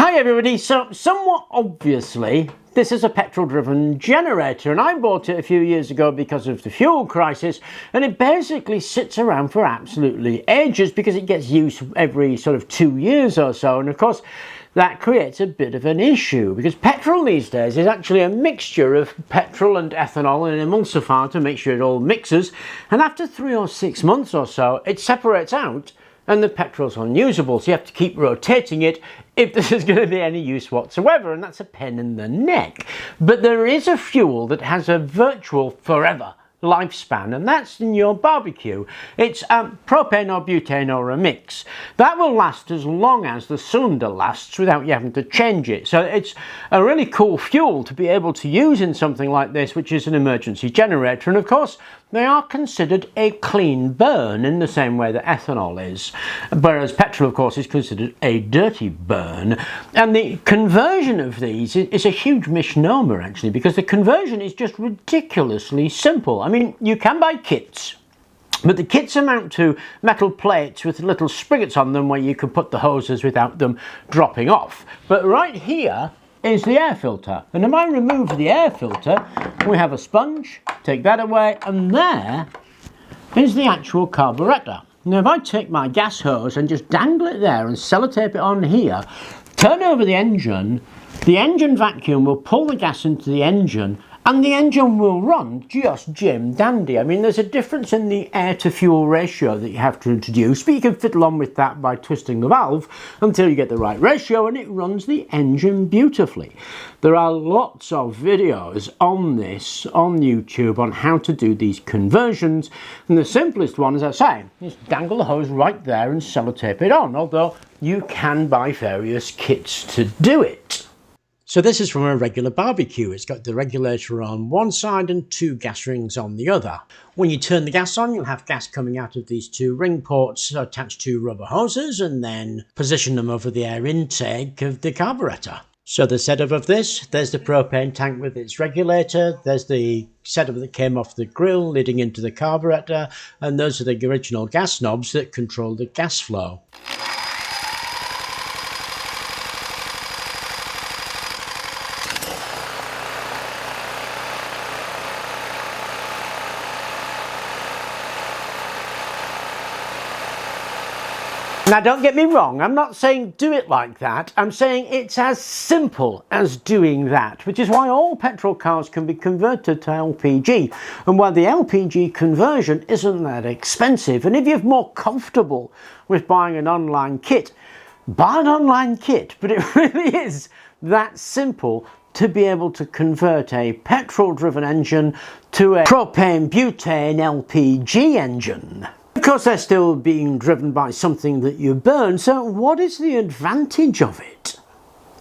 Hi everybody, so somewhat obviously this is a petrol driven generator and I bought it a few years ago because of the fuel crisis, and it basically sits around for absolutely ages because it gets used every sort of 2 years or so, and of course that creates a bit of an issue because petrol these days is actually a mixture of petrol and ethanol and an emulsifier to make sure it all mixes, and after 3 or 6 months or so it separates out and the petrol's unusable, so you have to keep rotating it if this is going to be any use whatsoever, and that's a pain in the neck. But there is a fuel that has a virtual forever lifespan, and that's in your barbecue. It's propane or butane or a mix. That will last as long as the cylinder lasts without you having to change it. So it's a really cool fuel to be able to use in something like this, which is an emergency generator, and of course they are considered a clean burn in the same way that ethanol is, whereas petrol of course is considered a dirty burn. And the conversion of these is a huge misnomer actually, because the conversion is just ridiculously simple. I mean, you can buy kits, but the kits amount to metal plates with little spriggets on them where you can put the hoses without them dropping off. But right here is the air filter, and if I remove the air filter we have a sponge, take that away, and there is the actual carburetor. Now if I take my gas hose and just dangle it there and sellotape it on here, turn over the engine vacuum will pull the gas into the engine and the engine will run just Jim dandy. I mean, there's a difference in the air to fuel ratio that you have to introduce, but you can fiddle on with that by twisting the valve until you get the right ratio and it runs the engine beautifully. There are lots of videos on this on YouTube on how to do these conversions, and the simplest one, as I say, is dangle the hose right there and sellotape it on, although you can buy various kits to do it. So this is from a regular barbecue. It's got the regulator on one side and 2 gas rings on the other. When you turn the gas on, you'll have gas coming out of these 2 ring ports attached to rubber hoses, and then position them over the air intake of the carburetor. So the setup of this, there's the propane tank with its regulator, there's the setup that came off the grill leading into the carburetor, and those are the original gas knobs that control the gas flow. Now don't get me wrong, I'm not saying do it like that, I'm saying it's as simple as doing that, which is why all petrol cars can be converted to LPG, and why the LPG conversion isn't that expensive. And if you're more comfortable with buying an online kit, buy an online kit, but it really is that simple to be able to convert a petrol driven engine to a propane butane LPG engine. Of course they're still being driven by something that you burn, so what is the advantage of it?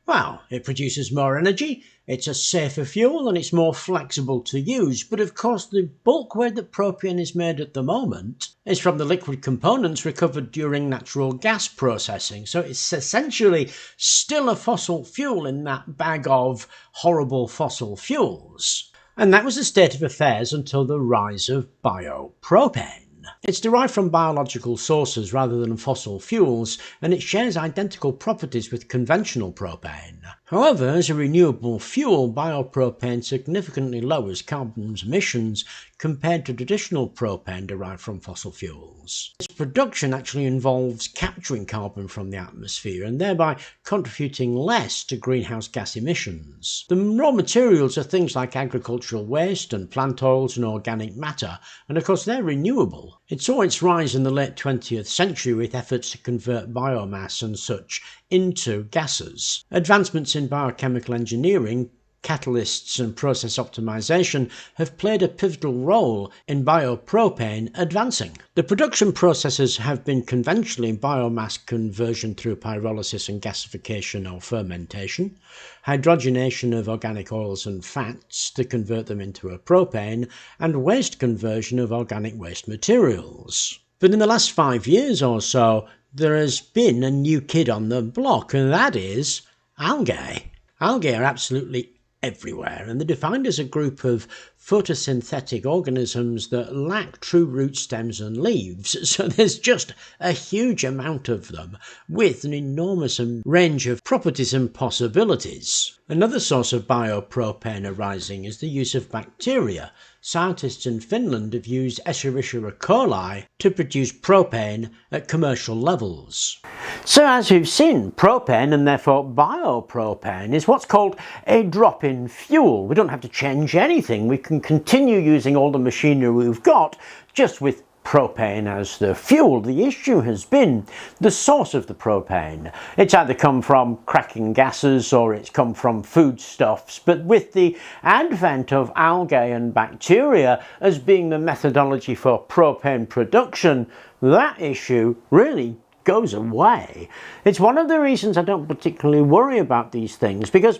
Well, it produces more energy, it's a safer fuel, and it's more flexible to use, but of course the bulk way that propane is made at the moment is from the liquid components recovered during natural gas processing, so it's essentially still a fossil fuel in that bag of horrible fossil fuels. And that was the state of affairs until the rise of biopropane. It's derived from biological sources rather than fossil fuels, and it shares identical properties with conventional propane. However, as a renewable fuel, biopropane significantly lowers carbon emissions compared to traditional propane derived from fossil fuels. Its production actually involves capturing carbon from the atmosphere and thereby contributing less to greenhouse gas emissions. The raw materials are things like agricultural waste and plant oils and organic matter, and of course they're renewable. It saw its rise in the late 20th century with efforts to convert biomass and such into gases. Advancements in biochemical engineering, catalysts and process optimization have played a pivotal role in biopropane advancing. The production processes have been conventionally biomass conversion through pyrolysis and gasification or fermentation, hydrogenation of organic oils and fats to convert them into a propane, and waste conversion of organic waste materials. But in the last 5 years or so, there has been a new kid on the block, and that is algae. Algae are absolutely everywhere, and they're defined as a group of photosynthetic organisms that lack true root stems and leaves, so there's just a huge amount of them with an enormous range of properties and possibilities. Another source of biopropane arising is the use of bacteria. Scientists in Finland have used Escherichia coli to produce propane at commercial levels. So as we've seen, propane, and therefore biopropane, is what's called a drop-in fuel. We don't have to change anything. We can continue using all the machinery we've got, just with propane as the fuel. The issue has been the source of the propane. It's either come from cracking gases or it's come from foodstuffs, but with the advent of algae and bacteria as being the methodology for propane production, that issue really goes away. It's one of the reasons I don't particularly worry about these things, because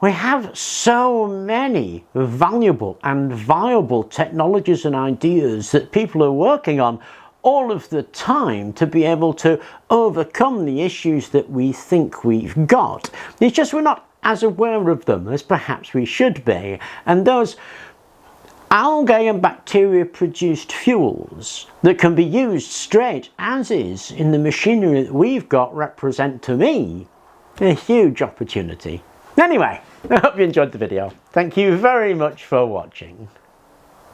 we have so many valuable and viable technologies and ideas that people are working on all of the time to be able to overcome the issues that we think we've got. It's just we're not as aware of them as perhaps we should be. And those algae and bacteria produced fuels that can be used straight as is in the machinery that we've got represent to me a huge opportunity. Anyway, I hope you enjoyed the video. Thank you very much for watching.